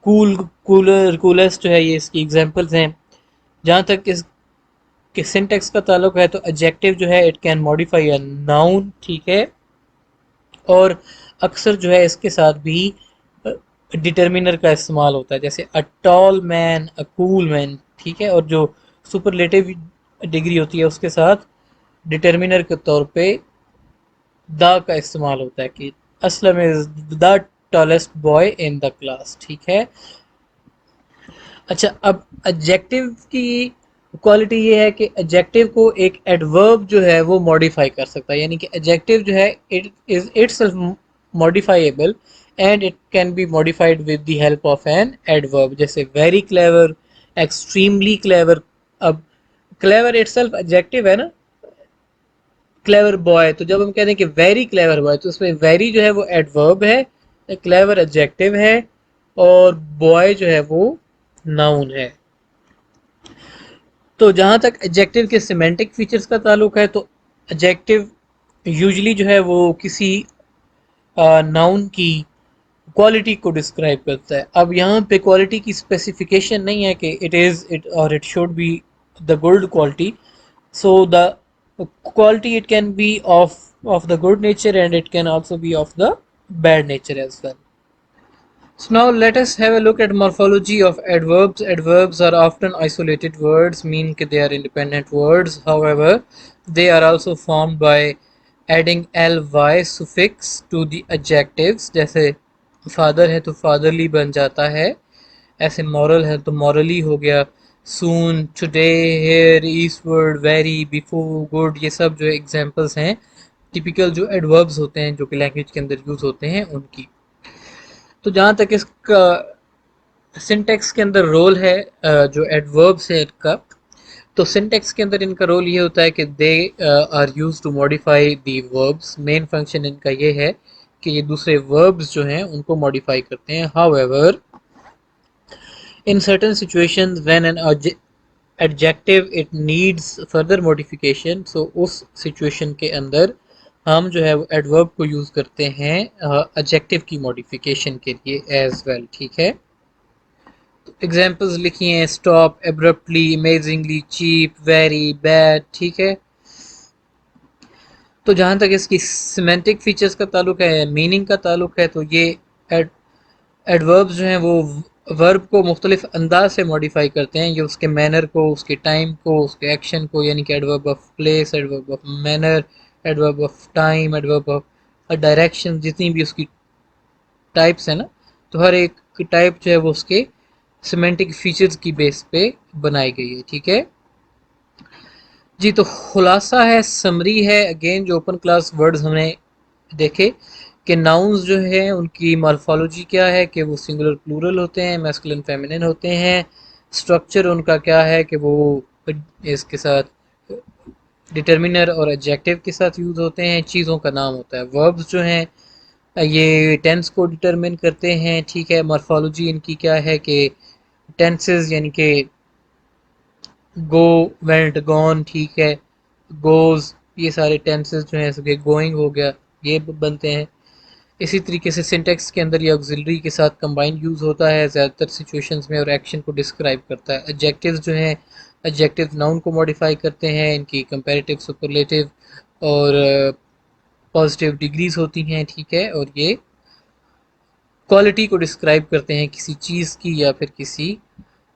کول، کولر، کولسٹ جو ہے یہ اس کی ایگزامپلس ہیں. جہاں تک اس کے سنٹیکس کا تعلق ہے تو ایڈجیکٹیو جو ہے it can modify a noun. ٹھیک ہے، اور اکثر جو ہے اس کے ساتھ بھی ڈٹرمنر کا استعمال ہوتا ہے، جیسے اے ٹال مین، اے کول مین. ٹھیک ہے، اور جو سپرلیٹیو ڈگری ہوتی ہے اس کے ساتھ ڈٹرمنر کے طور پہ دا کا استعمال ہوتا ہے، کہ Aslam is the tallest boy in the class. ٹھیک ہے، اچھا اب ایڈجیکٹیو کی کوالٹی یہ ہے کہ ایڈجیکٹیو کو ایک ایڈورب جو ہے وہ ماڈیفائی کر سکتا ہے، یعنی کہ ایڈجیکٹیو جو ہے it is itself modifiable and it can be modified with the help of an adverb. جیسے ویری کلیور، ایکسٹریملی کلیور. اب کلیور اٹ سیلف ایڈجیکٹیو ہے نا، کلیور بوائے. تو جب ہم کہتے ہیں کہ ویری کلیور بوائے تو اس میں ویری جو ہے وہ ایڈورب ہے، کلیور ایڈجیکٹیو ہے، اور بوائے جو ہے وہ ناؤن ہے. تو جہاں تک ایڈجیکٹیو کے سیمینٹک فیچرز کا تعلق ہے تو ایڈجیکٹیو یوزلی جو ہے وہ کسی ناؤن کی کوالٹی کو ڈسکرائب کرتا ہے. اب یہاں پہ کوالٹی کی اسپیسیفیکیشن نہیں ہے کہ اٹ از اٹ اور it should be the good quality. So the quality it can be of the good nature and it can also be of the bad nature as well. So now let us have a look at morphology of adverbs. Adverbs are often isolated words, meaning that they are independent words. However, they are also formed by adding ly suffix to the adjectives. جیسے father ہے تو fatherly بن جاتا ہے، ایسے moral ہے تو morally ہو گیا. soon، today، here، eastward، very، before، good، یہ سب جو ایگزامپلس ہیں ٹپیکل جو ایڈوربز ہوتے ہیں جو کہ لینگویج کے اندر یوز ہوتے ہیں ان کی. تو جہاں تک اس کا سنٹیکس کے اندر رول ہے جو ایڈوربس ہے ان کا، تو سنٹیکس کے اندر ان کا رول یہ ہوتا ہے کہ they are use to modify the verbs. Main function ان کا یہ ہے کہ یہ دوسرے وربس جو ہیں ان کو ماڈیفائی کرتے ہیں. How ever in certain situations when an adjective it needs further modification، so us situation کے اندر ہم جو ہے وہ ایڈورب کو یوز کرتے ہیں ایڈجیکٹیو کی ماڈیفیکیشن کے لیے ایز ویل. ٹھیک ہے، ایگزامپلز لکھی ہیں: stop, abruptly, amazingly, cheap, very, bad. ٹھیک ہے، تو جہاں تک اس کی سیمینٹک فیچرز کا تعلق ہے، میننگ کا تعلق ہے، تو یہ ایڈوربز جو ہیں وہ ورب کو مختلف انداز سے ماڈیفائی کرتے ہیں، یہ اس کے مینر کو، اس کے ٹائم کو، اس کے ایکشن کو، یعنی کہ adverb of place, adverb of manner, adverb of time, adverb of direction, جتنی بھی اس کی ٹائپس ہیں نا، تو ہر ایک ٹائپ جو ہے وہ اس کے سیمینٹک فیچرز کی بیس پہ بنائی گئی ہے، ٹھیک ہے جی۔ تو خلاصہ ہے، سمری ہے، اگین جو اوپن کلاس ورڈز ہم نے دیکھے کہ ناؤنز جو ہیں ان کی مارفالوجی کیا ہے کہ وہ سنگولر پلورل ہوتے ہیں، میسکولن فیمنن ہوتے ہیں، اسٹرکچر ان کا کیا ہے کہ وہ اس کے ساتھ ڈٹرمنر اور ایڈجیکٹیو کے ساتھ یوز ہوتے ہیں، چیزوں کا نام ہوتا ہے۔ وربز جو ہیں یہ ٹینس کو ڈٹرمن کرتے ہیں، ٹھیک ہے۔ مارفالوجی ان کی کیا ہے کہ ٹینسز یعنی کہ گو، وینٹ، گون، ٹھیک ہے، گوز، یہ سارے ٹینسز جو ہیں جیسے کہ گوئنگ ہو گیا، یہ بنتے ہیں۔ اسی طریقے سے سنٹیکس کے اندر یہ آگزیلری کے ساتھ کمبائن یوز ہوتا ہے زیادہ تر سچویشنز میں، اور ایکشن کو ڈسکرائب کرتا ہے۔ ایڈجیکٹیوز جو ہیں، ایڈجیکٹیو ناؤن کو ماڈیفائی کرتے ہیں، ان کی کمپیریٹیو، سپرلیٹیو اور پازیٹیو ڈگریز ہوتی ہیں، ٹھیک ہے، اور یہ کوالٹی کو ڈسکرائب کرتے ہیں کسی چیز کی یا پھر کسی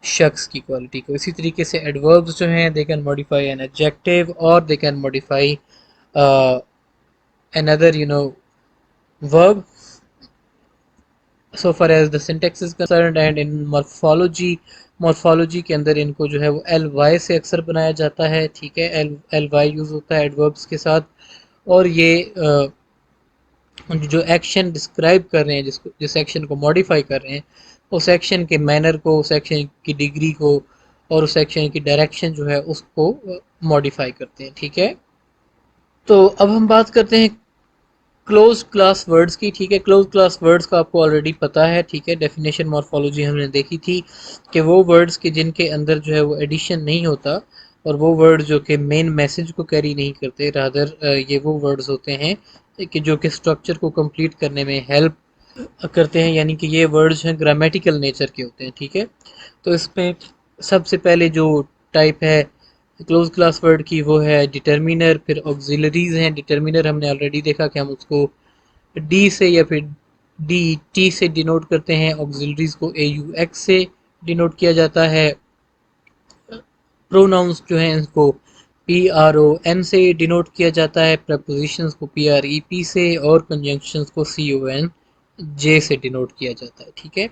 شخص کی کوالٹی کو۔ اسی طریقے سے ایڈوربز جو ہیں they can modify an adjective اور they can modify another verb so far as the syntax is concerned and in morphology کے اندر ان کو جو ہے وہ ایل وائی سے اکثر بنایا جاتا ہے، ٹھیک ہے، ایل وائی یوز ہوتا ہے ایڈوربس کے ساتھ، اور یہ جو ایکشن ڈسکرائب کر رہے ہیں، جس ایکشن کو ماڈیفائی کر رہے ہیں، اس ایکشن کے مینر کو، اس ایکشن کی ڈگری کو اور اس ایکشن کی ڈائریکشن جو ہے اس کو ماڈیفائی کرتے ہیں، ٹھیک ہے۔ تو اب ہم بات کرتے ہیں کلوز کلاس ورڈز کی، ٹھیک ہے۔ کلوز کلاس ورڈز کا آپ کو آلریڈی پتہ ہے، ٹھیک ہے، ڈیفینیشن مورفولوجی ہم نے دیکھی تھی کہ وہ ورڈز کے جن کے اندر جو ہے وہ ایڈیشن نہیں ہوتا، اور وہ ورڈ جو کہ مین میسج کو کیری نہیں کرتے، رادر یہ وہ ورڈز ہوتے ہیں کہ جو کہ اسٹرکچر کو کمپلیٹ کرنے میں ہیلپ کرتے ہیں، یعنی کہ یہ ورڈز ہیں گرامیٹیکل نیچر کے ہوتے ہیں، ٹھیک ہے۔ تو اس میں سب سے پہلے جو ٹائپ ہے کلوز کلاس ورڈ کی وہ ہے ڈٹرمینر، پھر آگزیلریز ہیں۔ ڈٹرمینر ہم نے آلریڈی دیکھا کہ ہم اس کو ڈی سے یا پھر ڈی ٹی سے ڈینوٹ کرتے ہیں، آگزیلریز کو اے یو ایکس سے ڈینوٹ کیا جاتا ہے، پروناؤنس جو ہیں اس کو پی آر او این سے ڈینوٹ کیا جاتا ہے، پریپوزیشنز کو پی آر ای پی سے، اور کنجنکشنز کو سی او این جے سے ڈینوٹ کیا جاتا ہے، ٹھیک ہے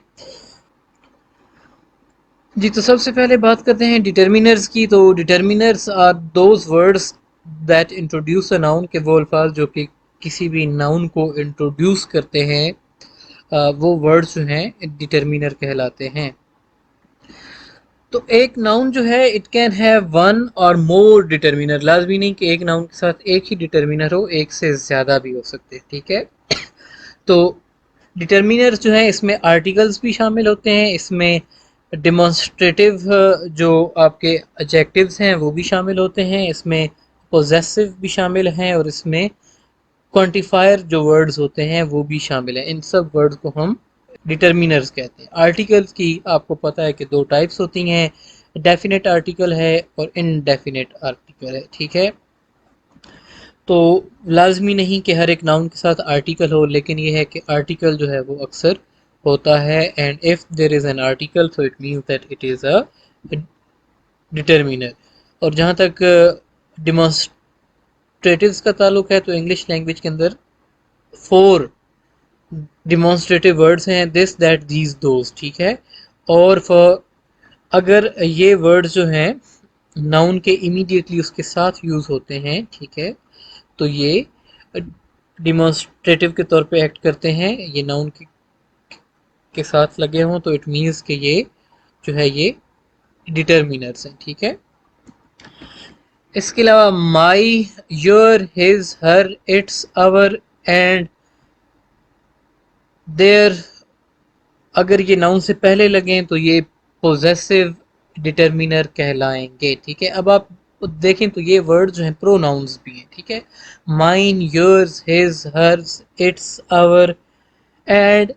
جی۔ تو سب سے پہلے بات کرتے ہیں ڈٹرمینرز کی۔ تو determiners are those words that introduce a noun, کہ وہ الفاظ جو کہ کسی بھی ناؤن کو انٹروڈیوس کرتے ہیں، وہ ورڈز جو ہیں ڈٹرمینر کہلاتے ہیں۔ تو ایک ناؤن جو ہے اٹ کین ہیو ون اور مور ڈٹرمینر، لازمی نہیں کہ ایک ناؤن کے ساتھ ایک ہی ڈٹرمینر ہو، ایک سے زیادہ بھی ہو سکتے، ٹھیک ہے۔ تو ڈٹرمینرز جو ہیں اس میں آرٹیکلز بھی شامل ہوتے ہیں، اس میں ڈیمانسٹریٹیو جو آپ کے ایڈجیکٹیوز ہیں وہ بھی شامل ہوتے ہیں، اس میں پوزیسو بھی شامل ہیں، اور اس میں کوانٹیفائر جو ورڈز ہوتے ہیں وہ بھی شامل ہیں۔ ان سب ورڈز کو ہم ڈٹرمینرز کہتے ہیں۔ آرٹیکلز کی آپ کو پتہ ہے کہ دو ٹائپس ہوتی ہیں، ڈیفینیٹ آرٹیکل ہے اور انڈیفینیٹ آرٹیکل ہے، ٹھیک ہے۔ تو لازمی نہیں کہ ہر ایک ناؤن کے ساتھ آرٹیکل ہو، لیکن یہ ہے کہ آرٹیکل جو ہے وہ اکثر ہوتا ہے، and if there is an article so it means that it is a determiner. اور جہاں تک ڈیمانسٹریٹیوز کا تعلق ہے تو انگلش لینگویج کے اندر 4 ڈیمانسٹریٹیو ورڈز ہیں، دس دیٹ دیز دوز، ٹھیک ہے۔ اور اگر یہ ورڈز جو ہیں ناؤن کے امیڈیٹلی اس کے ساتھ یوز ہوتے ہیں، ٹھیک ہے، تو یہ ڈیمانسٹریٹیو کے طور پہ ایکٹ کرتے ہیں، یہ ناؤن کے ساتھ لگے ہوں تو اٹ مینس کہ یہ جو ہے یہ ڈٹرمینرز ہیں، ٹھیک ہے۔ اس کے علاوہ مائی، your, his, Hare, it's, ours, and, دیر، اگر یہ ناؤن سے پہلے لگیں تو یہ پوزیسو ڈٹرمینر کہلائیں گے، ٹھیک ہے۔ اب آپ دیکھیں تو یہ ورڈ جو ہیں پرو ناؤنز بھی ہیں، ٹھیک ہے۔ Mine, yours, his, hers, its, ours, and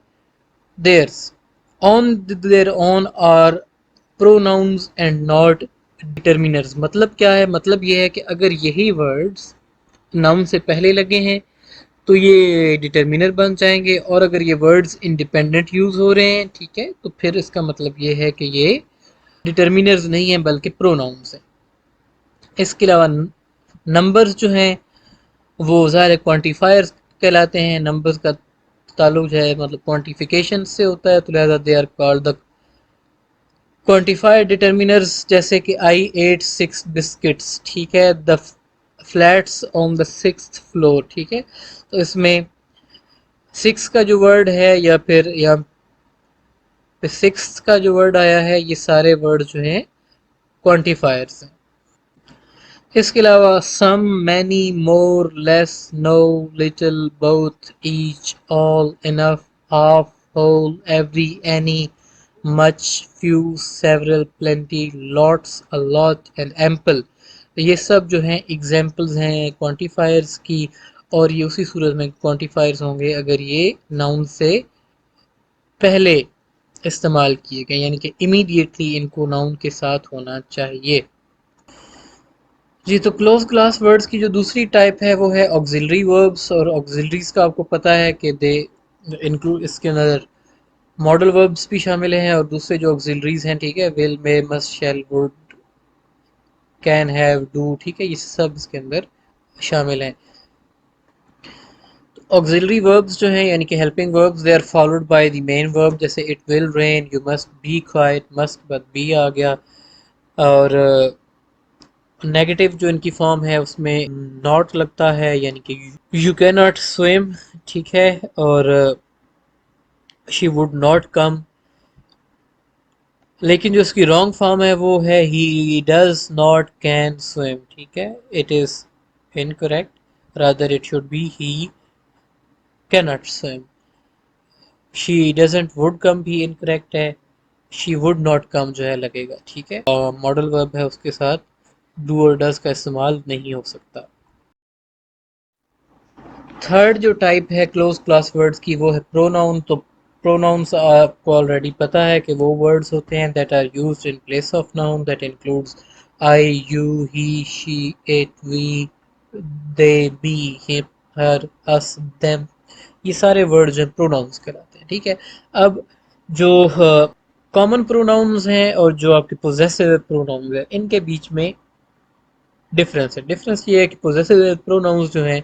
theirs, on their own are pronouns and not determiners. مطلب کیا ہے؟ مطلب یہ ہے کہ اگر یہی ورڈز ناؤن سے پہلے لگے ہیں تو یہ ڈٹرمینر بن جائیں گے. اور اگر یہ ورڈز انڈیپینڈنٹ یوز ہو رہے ہیں ٹھیک ہے تو پھر اس کا مطلب یہ ہے کہ یہ ڈٹرمینرز نہیں ہیں بلکہ پروناؤنس ہیں. اس کے علاوہ نمبرز جو ہیں وہ ظاہر کوانٹیفائرز کہلاتے ہیں. نمبرز کا تعلق جو ہے مطلب کوانٹیفیکیشن سے ہوتا ہے تو لہذا they are called the quantified determiners. جیسے کہ آئی ایٹ 6 بسکٹس ٹھیک ہے, دا فلیٹس آن دا 6th فلور ٹھیک ہے. تو اس میں 6 کا جو ورڈ ہے یا پھر یہاں پہ 6 کا جو ورڈ آیا ہے یہ سارے ورڈ جو ہیں کوانٹیفائرز ہیں. اس کے علاوہ some, many, more, less, no, little, both, each, all, enough, half, whole, every, any, much, few, several, plenty, lots, a lot and ample. یہ سب جو ہیں ایگزامپلز ہیں کوانٹیفائرز کی, اور یہ اسی صورت میں کوانٹیفائرز ہوں گے اگر یہ ناؤن سے پہلے استعمال کیے گئے, یعنی کہ امیڈیٹلی ان کو ناؤن کے ساتھ ہونا چاہیے. جی تو کلوز کلاس ورڈز کی جو دوسری ٹائپ ہے وہ ہے آکسیلری وربس, اور آکسیلریز کا آپ کو پتہ ہے کہ دے انکلوڈ, اس کے اندر ماڈل وربس بھی شامل ہیں اور دوسرے جو آکسیلریز ہیں ٹھیک ہے, will, may, must, shall, would, can, have, do ٹھیک ہے, یہ سب اس کے اندر شامل ہیں. آکسیلری وربس جو ہیں یعنی کہ helping verbs, they are followed by the main verb. جیسے it will rain, you must be quiet, must but be آ گیا. اور نیگیٹو جو ان کی فارم ہے اس میں ناٹ لگتا ہے یعنی کہ یو کی ناٹ سوئم ٹھیک ہے, اور شی وڈ ناٹ کم. لیکن جو اس کی رانگ فارم ہے وہ ہے he does not can swim ٹھیک ہے, it is incorrect, rather it should be he can not swim. She doesn't would come بھی انکریکٹ ہے, شی وڈ ناٹ کم جو ہے لگے گا ٹھیک ہے. ماڈل ورب ہے اس کے ساتھ ڈو اور ڈز کا استعمال نہیں ہو سکتا. تھرڈ جو ٹائپ ہے کلوز کلاس ورڈز کی وہ ہے پروناؤن. تو پروناؤنس آپ کو آلریڈی پتہ ہے کہ وہ ورڈز ہوتے ہیں that are used in place of noun, that includes I, you, he, she, it, we, they, بی, ہم, ہر, اس, دیم, یہ سارے ورڈ جو ہیں پروناؤنس کہلاتے ہیں ٹھیک ہے. اب جو کامن پروناؤنز ہیں اور جو آپ کے پوزیسو پروناؤنز ہیں ان کے بیچ میں ڈفرینس ہے. ڈفرینس یہ ہے کہ پوزیسو پروناؤنز جو ہیں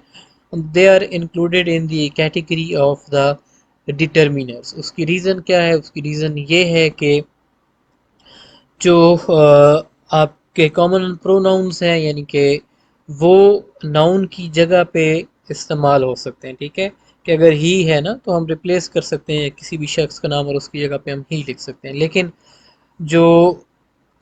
they are included in the category of the determiners. اس کی ریزن کیا ہے؟ اس کی ریزن یہ ہے کہ جو آپ کے کامن پروناؤنس ہیں یعنی کہ وہ ناؤن کی جگہ پہ استعمال ہو سکتے ہیں ٹھیک ہے, کہ اگر ہی ہے نا تو ہم ریپلیس کر سکتے ہیں کسی بھی شخص کا نام اور اس کی جگہ پہ ہم ہی لکھ سکتے ہیں. لیکن جو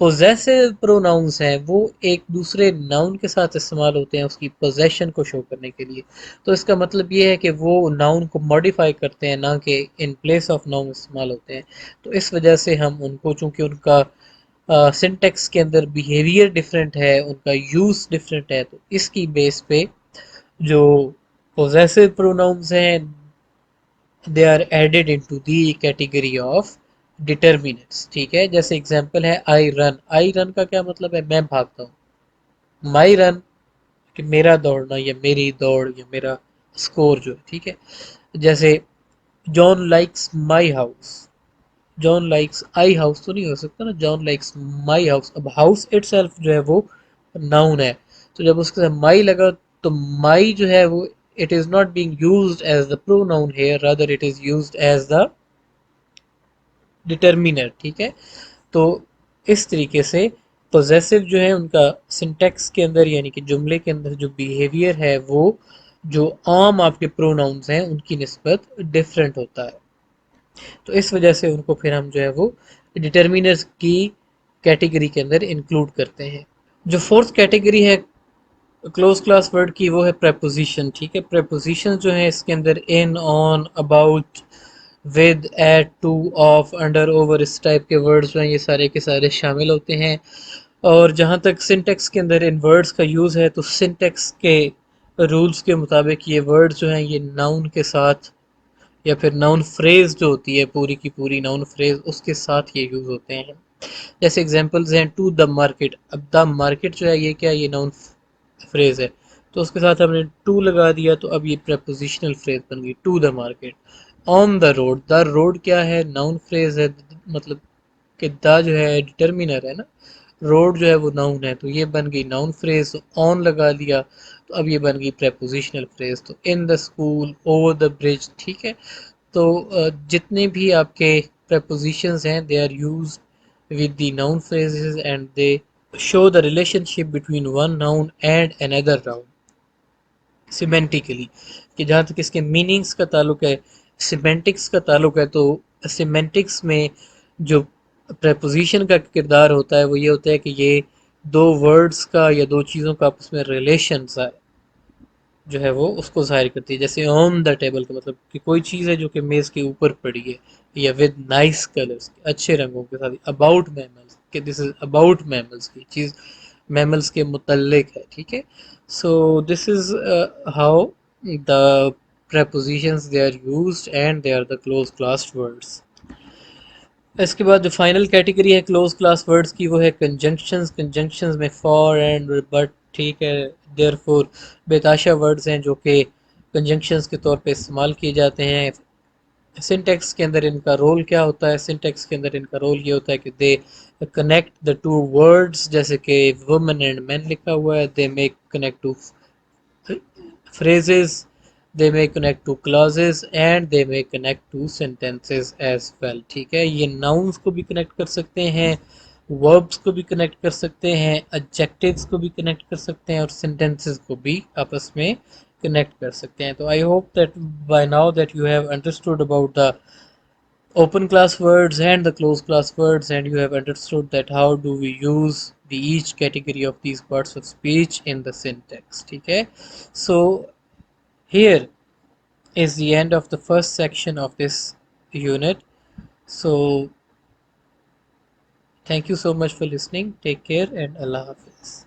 پوزیسو پروناؤنس ہیں وہ ایک دوسرے ناؤن کے ساتھ استعمال ہوتے ہیں اس کی پوزیشن کو شو کرنے کے لیے. تو اس کا مطلب یہ ہے کہ وہ ناؤن کو ماڈیفائی کرتے ہیں نہ کہ ان پلیس آف ناؤن استعمال ہوتے ہیں. تو اس وجہ سے ہم ان کو, چونکہ ان کا سنٹیکس کے اندر بیہیویئر ڈفرینٹ ہے, ان کا یوز ڈفرینٹ ہے, تو اس کی بیس پہ جو پوزیسو پروناؤنس ہیں they are added into the category of determinants ٹھیک ہے. جیسے اگزامپل ہے آئی رن. آئی رن کا کیا مطلب ہے؟ میں بھاگتا ہوں. مائی رن کہ میرا دوڑنا یا میری دوڑ یا میرا اسکور جو ہے ٹھیک ہے. جیسے John likes my house, John likes I house تو نہیں ہو سکتا نا, جان لائکس مائی ہاؤس. اب ہاؤس اٹ سیلف جو ہے وہ ناؤن ہے, تو جب اس کے ساتھ مائی لگا تو مائی جو ہے وہ it is not being used as the pronoun here, rather it is used as the determiner ٹھیک ہے. تو اس طریقے سے پوزیسو جو ہے ان کا سنٹیکس کے اندر یعنی کہ جملے کے اندر جو بیہیویئر ہے وہ جو عام آپ کے پروناؤنز ہیں ان کی نسبت ڈفرینٹ ہوتا ہے. تو اس وجہ سے ان کو پھر ہم جو ہے وہ ڈٹرمینرز کی کیٹیگری کے اندر انکلوڈ کرتے ہیں. جو فورتھ کیٹیگری ہے کلوز کلاس ورڈ کی وہ ہے پریپوزیشن ٹھیک ہے. پریپوزیشن جو ہیں اس کے اندر in, on, about, with, at, to, of, under, over اس ٹائپ کے ورڈز جو ہیں یہ سارے کے سارے شامل ہوتے ہیں. اور جہاں تک سنٹیکس کے اندر ان ورڈز کا یوز ہے تو سنٹیکس کے رولز کے مطابق یہ ورڈز جو ہیں یہ ناؤن کے ساتھ یا پھر ناؤن فریز جو ہوتی ہے پوری کی پوری ناؤن فریز اس کے ساتھ یہ یوز ہوتے ہیں. جیسے اگزامپلز ہیں ٹو دا مارکیٹ. اب دا مارکیٹ جو ہے یہ کیا, یہ ناؤن فریز ہے. تو اس کے ساتھ ہم نے ٹو لگا دیا تو اب یہ پریپوزیشنل فریز بن گئی to the market. On the road, the road کیا ہے؟ ناؤن فریز ہے، مطلب کہ دا جو ہے ڈٹرمینر ہے نا، روڈ جو ہے وہ ناؤن ہے، تو یہ بن گئی ناؤن فریز. آن لگا دیا تو اب یہ بن گئی پریپوزیشنل فریز. تو ان دا اسکول، اوور دا برج، ٹھیک ہے. تو جتنے بھی آپ کے prepositions ہیں they are used with the noun phrases and they show the relationship between one noun and another noun semantically. کہ جہاں تک اس کے میننگس کا تعلق ہے، سیمینٹکس کا تعلق ہے، تو سیمینٹکس میں جو پریپوزیشن کا کردار ہوتا ہے وہ یہ ہوتا ہے کہ یہ دو ورڈز کا یا دو چیزوں کا آپس میں ریلیشنز جو ہے وہ اس کو ظاہر کرتی ہے. جیسے آن دا ٹیبل کا مطلب کہ کوئی چیز ہے جو کہ میز کے اوپر پڑی ہے، یا ود نائس کلرس، اچھے رنگوں کے ساتھ. اباؤٹ میملس، کہ دس از اباؤٹ میملس، کی چیز میملس کے متعلق ہے، ٹھیک ہے. So this is how the prepositions they are used and they are the close classed words. اس کے بعد جو فائنل کیٹیگری ہے کلوز کلاس ورڈز کی وہ ہے کنجنکشنز. کنجنکشنز میں فار اینڈ بٹ، ٹھیک ہے، دیر فور بے تحاشا ورڈز ہیں جو کہ کنجنکشنز کے طور پہ استعمال کیے جاتے ہیں. سنٹیکس کے اندر ان کا رول کیا ہوتا ہے؟ سنٹیکس کے اندر ان کا رول یہ ہوتا ہے کہ they connect the two words, جیسے کہ وومن اینڈ مین لکھا ہوا ہے، they make connect two phrases, they may connect to clauses and they may connect to sentences as well. ٹھیک ہے، یہ nouns کو بھی کنیکٹ کر سکتے ہیں، verbs کو بھی کنیکٹ کر سکتے ہیں، adjectives کو بھی کنیکٹ کر سکتے ہیں، اور sentences کو بھی آپس میں کنیکٹ کر سکتے ہیں. تو I hope that by now that you have understood about the open class words and the closed class words, and you have understood that how do we use the each category of these parts of speech in the syntax. ٹھیک ہے. So here is the end of the first section of this unit. So thank you so much for listening. Take care and Allah Hafiz.